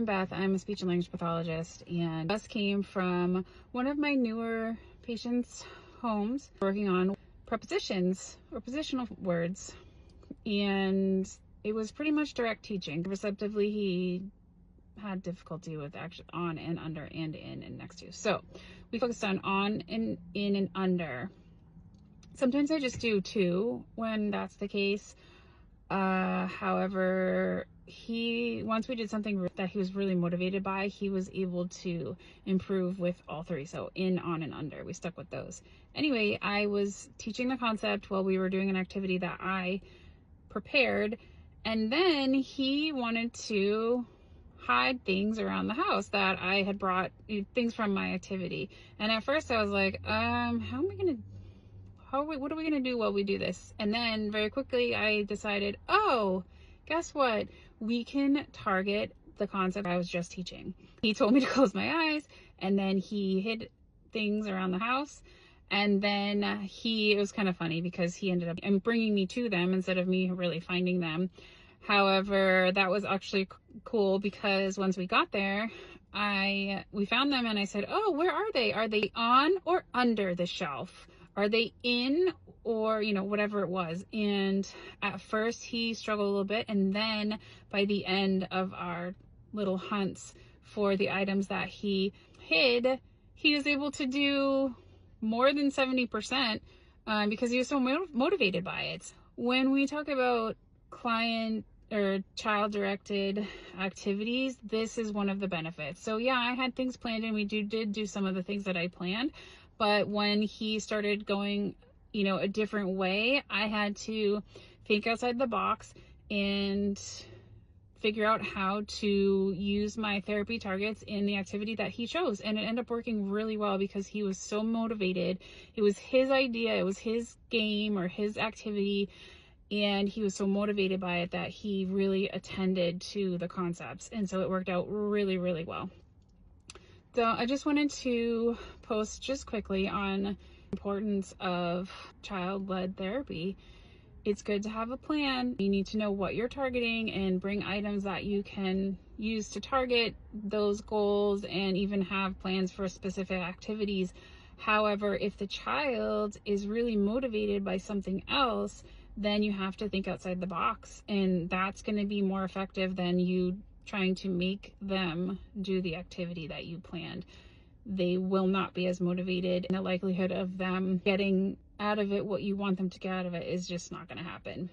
I'm Beth. I'm a speech and language pathologist, and this came from one of my newer patients' homes working on prepositions or positional words, and it was pretty much direct teaching. Receptively, he had difficulty with action on and under and in and next to. So we focused on and in and under. Sometimes I just do two when that's the case. However, once we did something that he was really motivated by, he was able to improve with all three. So in, on, and under, we stuck with those. Anyway, I was teaching the concept while we were doing an activity that I prepared, and then he wanted to hide things around the house that I had brought, things from my activity. And at first I was like, what are we gonna do while we do this? And then very quickly I decided, oh, guess what? We can target the concept I was just teaching. He told me to close my eyes, and then he hid things around the house. And then it was kind of funny because he ended up bringing me to them instead of me really finding them. However, that was actually cool because once we got there, we found them and I said, oh, where are they? Are they on or under the shelf? Are they in or, whatever it was? And at first he struggled a little bit. And then by the end of our little hunts for the items that he hid, he was able to do more than 70% because he was so motivated by it. When we talk about client or child-directed activities, this is one of the benefits. So yeah, I had things planned and we did do some of the things that I planned. But when he started going, a different way, I had to think outside the box and figure out how to use my therapy targets in the activity that he chose. And it ended up working really well because he was so motivated. It was his idea, it was his game or his activity, and he was so motivated by it that he really attended to the concepts. And so it worked out really, really well. So I just wanted to post just quickly on the importance of child-led therapy. It's good to have a plan. You need to know what you're targeting and bring items that you can use to target those goals and even have plans for specific activities. However, if the child is really motivated by something else, then you have to think outside the box, and that's going to be more effective than you trying to make them do the activity that you planned. They will not be as motivated, and the likelihood of them getting out of it what you want them to get out of it is just not going to happen.